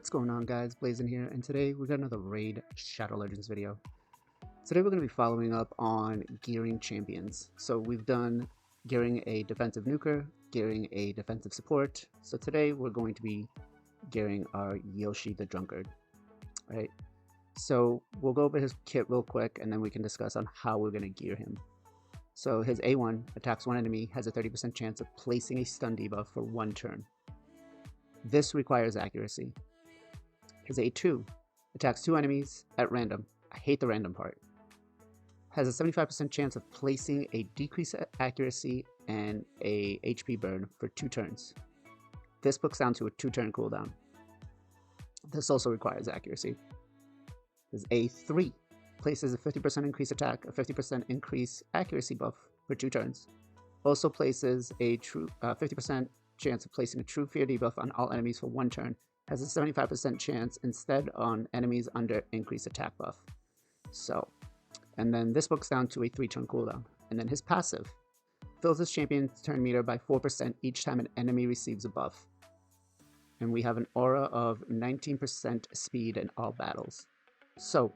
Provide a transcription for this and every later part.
What's going on, guys? Blazing here, and today we got another Raid Shadow Legends video. Today we're going to be following up on gearing champions. So we've done gearing a defensive nuker, gearing a defensive support. So today we're going to be gearing our Yoshi the Drunkard. Right? So we'll go over his kit real quick, and then we can discuss on how we're going to gear him. So his A1 attacks one enemy, has a 30% chance of placing a stun debuff for 1 turn. This requires accuracy. His A2 attacks 2 enemies at random. I hate the random part. Has a 75% chance of placing a decreased accuracy and a HP burn for 2 turns. This books down to a 2-turn cooldown. This also requires accuracy. His A3 places a 50% increase attack, a 50% increase accuracy buff for 2 turns. Also places a 50% chance of placing a true fear debuff on all enemies for 1 turn. Has a 75% chance instead on enemies under increased attack buff. So, and then this books down to a 3-turn cooldown. And then his passive fills his champion's turn meter by 4% each time an enemy receives a buff. And we have an aura of 19% speed in all battles. So,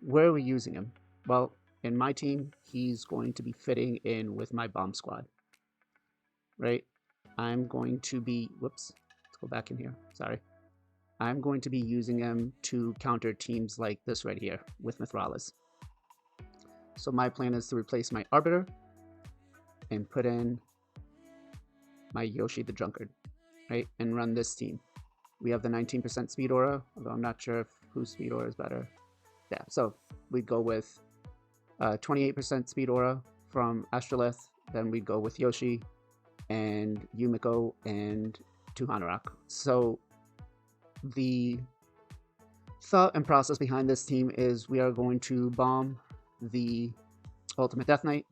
where are we using him? Well, in my team, he's going to be fitting in with my bomb squad. Right? I'm going to be, whoops, let's go back in here, sorry. I'm going to be using him to counter teams like this right here with Mithralas. So my plan is to replace my Arbiter and put in my Yoshi the Drunkard, right? And run this team. We have the 19% speed aura, although I'm not sure if whose speed aura is better. Yeah, so we go with 28% speed aura from Astrolith, then we go with Yoshi and Yumiko and Tuhanarok. So the thought and process behind this team is we are going to bomb the Ultimate Death Knight.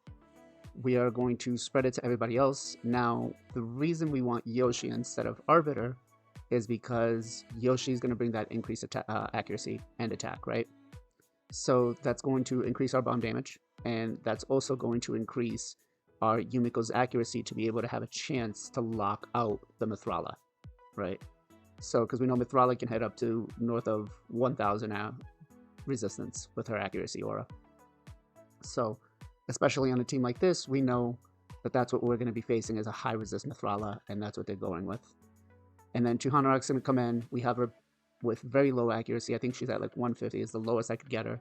We are going to spread it to everybody else. Now, the reason we want Yoshi instead of Arbiter is because Yoshi is going to bring that increased accuracy and attack, right? So that's going to increase our bomb damage, and that's also going to increase our Yumiko's accuracy to be able to have a chance to lock out the Mithrala, right? So, because we know Mithrala can head up to north of 1,000 resistance with her accuracy aura. So, especially on a team like this, we know that that's what we're going to be facing as a high resist Mithrala, and that's what they're going with. And then Tuhanarok's going to come in. We have her with very low accuracy. I think she's at like 150 is the lowest I could get her.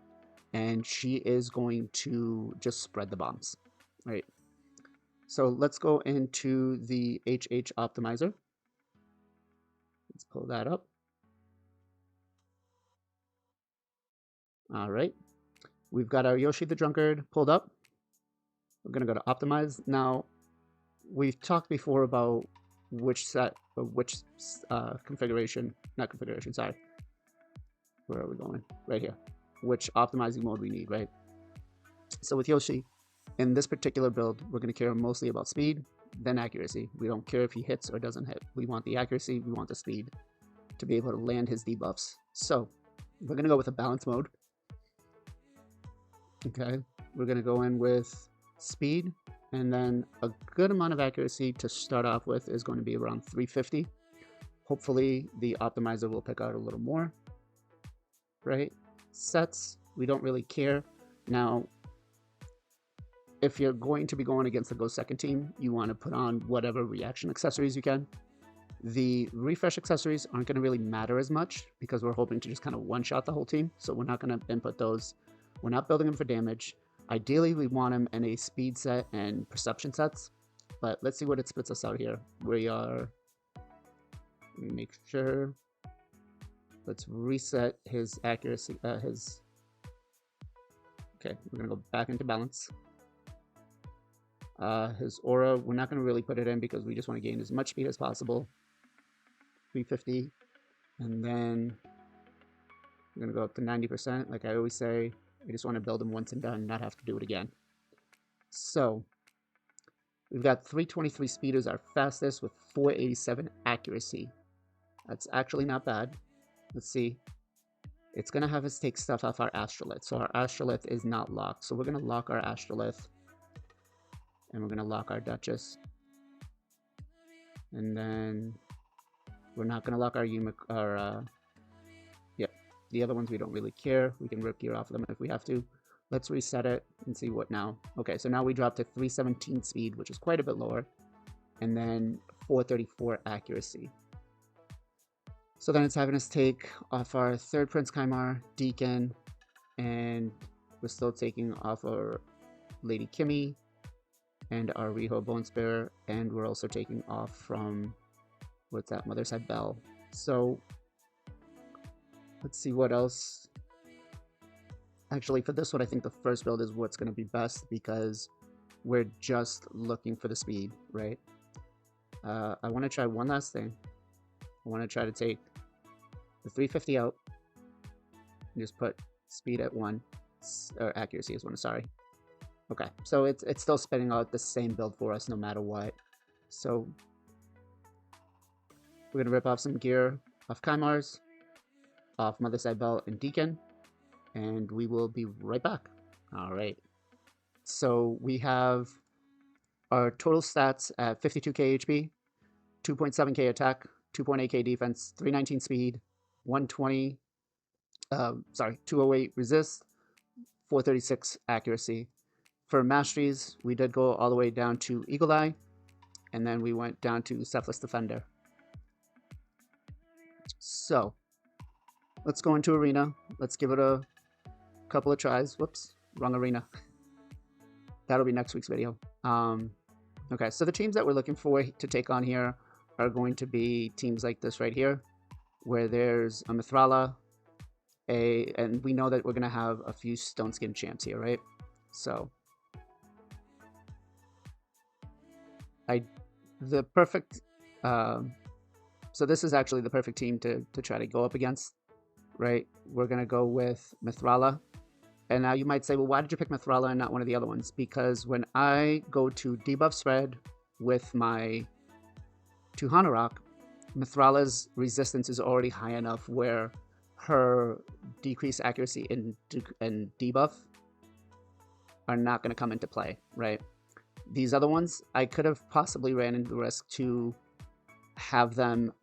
And she is going to just spread the bombs, right? So let's go into the HH optimizer. Let's pull that up. All right. We've got our Yoshi the Drunkard pulled up. We're going to go to optimize. Now, we've talked before about which configuration, not configuration, sorry. Where are we going? Right here. Which optimizing mode we need, right? So with Yoshi, in this particular build, we're going to care mostly about speed, then accuracy. We don't care if he hits or doesn't hit. We want the accuracy, we want the speed to be able to land his debuffs. So we're going to go with a balance mode. Okay, we're going to go in with speed, and then a good amount of accuracy to start off with is going to be around 350. Hopefully the optimizer will pick out a little more, right? Sets, we don't really care. Now, if you're going to be going against the Go Second team, you want to put on whatever reaction accessories you can. The refresh accessories aren't going to really matter as much because we're hoping to just kind of one-shot the whole team. So we're not going to input those. We're not building them for damage. Ideally, we want them in a speed set and perception sets. But let's see what it spits us out here. We are... Let me make sure. Let's reset his accuracy. Okay, we're going to go back into balance. His aura, we're not going to really put it in because we just want to gain as much speed as possible. 350. And then we're going to go up to 90%. Like I always say, I just want to build him once and done, not have to do it again. So, we've got 323 speed as our fastest with 487 accuracy. That's actually not bad. Let's see. It's going to have us take stuff off our Astrolith. So our Astrolith is not locked. So we're going to lock our Astrolith. And we're going to lock our Duchess. And then We're not going to lock our yep, the other ones we don't really care. We can rip gear off of them if we have to. Let's reset it and see what now. Okay, so now we dropped to 317 speed, which is quite a bit lower, and then 434 accuracy. So then it's having us take off our third Prince Kaimar, Deacon, and we're still taking off our Lady Kimmy and our Riho Bonesbearer, and we're also taking off from, what's that, Mother's Side Bell. So let's see what else. Actually, for this one, I think the first build is what's going to be best because we're just looking for the speed, right? I want to try one last thing. I want to try to take the 350 out and just put speed at 1, or accuracy is 1, sorry. Okay, so it's still spitting out the same build for us no matter what. So we're going to rip off some gear off Kaimars, off Mother's Side Bell and Deacon, and we will be right back. All right. So we have our total stats at 52k HP, 2.7k attack, 2.8k defense, 319 speed, 208 resist, 436 accuracy. For masteries, we did go all the way down to Eagle Eye, and then we went down to Selfless Defender. So let's go into arena. Let's give it a couple of tries. Whoops, wrong arena. That'll be next week's video. Okay, so the teams that we're looking for to take on here are going to be teams like this right here, where there's a Mithrala, and we know that we're going to have a few Stone Skin champs here, right? So so this is actually the perfect team to try to go up against, right? We're going to go with Mithrala. And now you might say, well, why did you pick Mithrala and not one of the other ones? Because when I go to debuff spread with my 2 Hanorok, Mithrala's resistance is already high enough where her decreased accuracy and debuff are not going to come into play, right? These other ones, I could have possibly ran into the risk to have them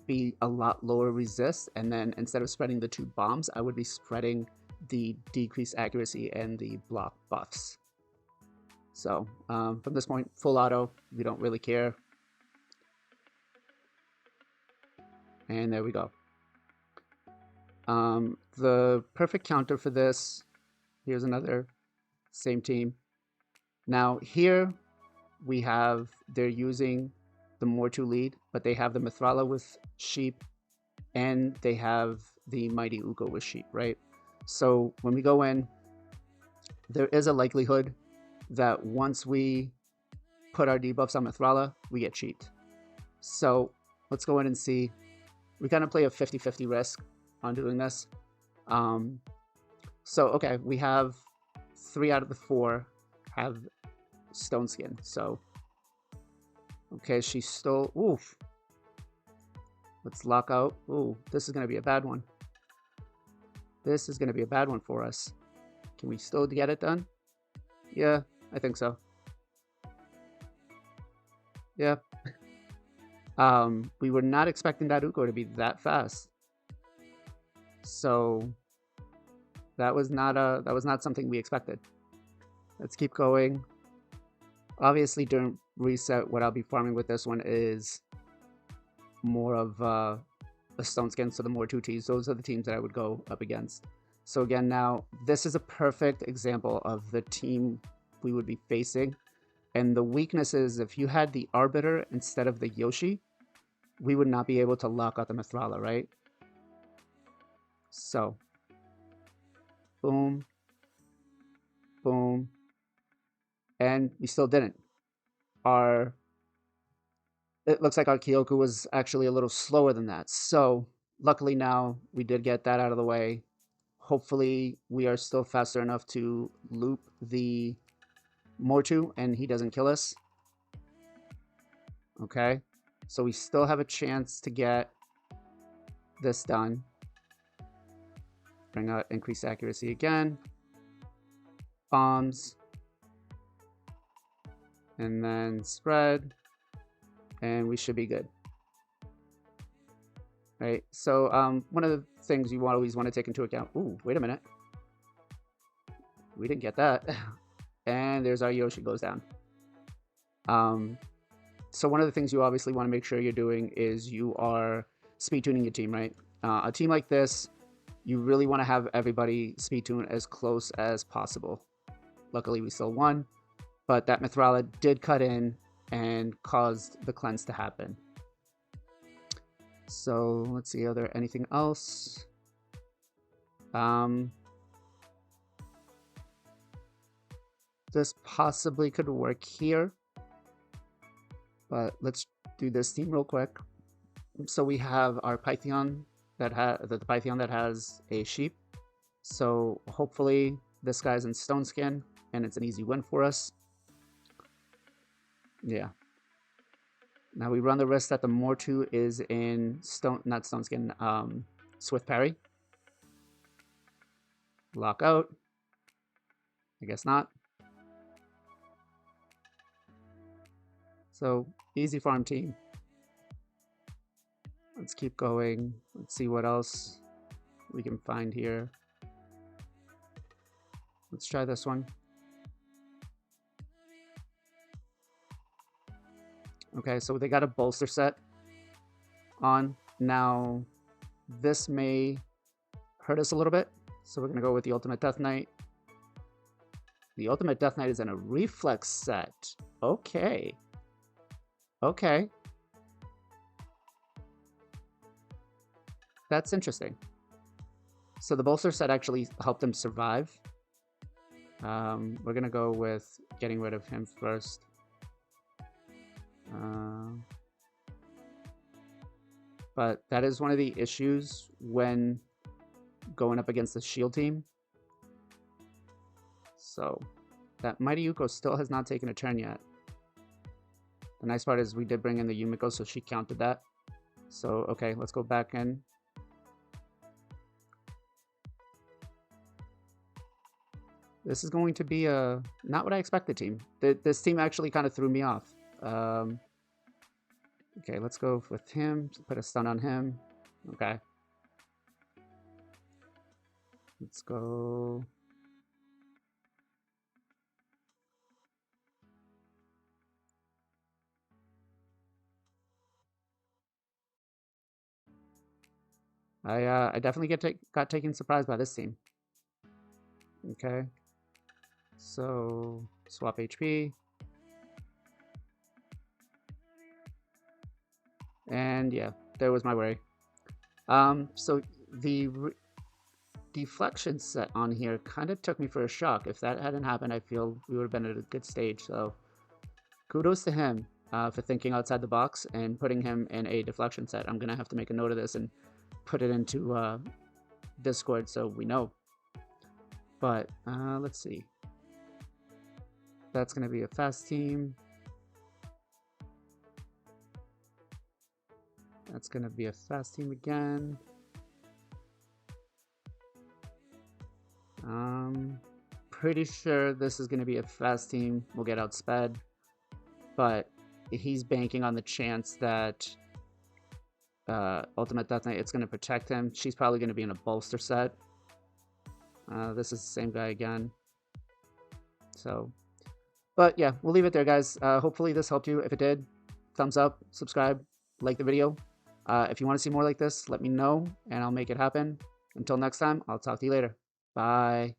be a lot lower resist, and then instead of spreading the 2 bombs, I would be spreading the decreased accuracy and the block buffs. So from this point, full auto, we don't really care. And there we go. The perfect counter for this, here's another same team. Now here we have, they're using the Mortu lead, but they have the Mithrala with sheep and they have the Mighty Uko with sheep, right? So when we go in, there is a likelihood that once we put our debuffs on Mithrala, we get cheat. So let's go in and see. We kind of play a 50-50 risk on doing this. So okay, we have 3 out of the 4 have Stone Skin. So okay, she stole. Oof. Let's lock out. Ooh, this is gonna be a bad one. This is gonna be a bad one for us. Can we still get it done? Yeah, I think so. Yeah. We were not expecting that Uko to be that fast. So that was not something we expected. Let's keep going. Obviously during reset, what I'll be farming with this one is more of a Stone Skin, so the more 2Ts. Those are the teams that I would go up against. So again, now this is a perfect example of the team we would be facing. And the weakness is if you had the Arbiter instead of the Yoshi, we would not be able to lock out the Mithrala, right? So, boom, boom, and we still didn't. It looks like our Kyoku was actually a little slower than that. So, luckily now we did get that out of the way. Hopefully we are still faster enough to loop the Mortu and he doesn't kill us. Okay, so we still have a chance to get this done. Bring out increased accuracy again. Bombs. And then spread. And we should be good. right? So one of the things you always want to take into account. Ooh, wait a minute. We didn't get that. And there's our Yoshi goes down. So one of the things you obviously want to make sure you're doing is you are speed tuning your team, right? A team like this, you really want to have everybody speed tune as close as possible. Luckily, we still won, but that Mithrala did cut in and caused the cleanse to happen. So let's see, are there anything else? This possibly could work here, but let's do this team real quick. So we have our Python that the Python that has a sheep. So hopefully this guy's in stone skin and it's an easy win for us. Yeah. Now we run the risk that the Mortu is in not stone skin, Swift Parry. Lockout. I guess not. So easy farm team. Let's keep going. Let's see what else we can find here. Let's try this one. Okay, so they got a bolster set on. Now, this may hurt us a little bit. So we're going to go with the Ultimate Death Knight. The Ultimate Death Knight is in a reflex set. Okay. Okay. That's interesting. So the bolster set actually helped him survive. We're going to go with getting rid of him first. But that is one of the issues when going up against the shield team. So that Mighty Yuko still has not taken a turn yet. The nice part is we did bring in the Yumiko, so she counted that. So, okay, let's go back in. This is going to be not what I expected team. This team actually kind of threw me off. Okay, let's go with him. Put a stun on him. Okay. Let's go. I definitely got taken surprised by this team. Okay. So swap HP. And yeah, there was my worry. So the deflection set on here kind of took me for a shock. If that hadn't happened, I feel we would have been at a good stage. So kudos to him for thinking outside the box and putting him in a deflection set. I'm gonna have to make a note of this and put it into Discord so we know. But let's see. That's gonna be a fast team. That's gonna be a fast team again. Pretty sure this is gonna be a fast team. We'll get outsped, but he's banking on the chance that Ultimate Death Knight, it's gonna protect him. She's probably gonna be in a bolster set. This is the same guy again. So, but yeah, we'll leave it there, guys. Hopefully this helped you. If it did, thumbs up, subscribe, like the video. If you want to see more like this, let me know, and I'll make it happen. Until next time, I'll talk to you later. Bye.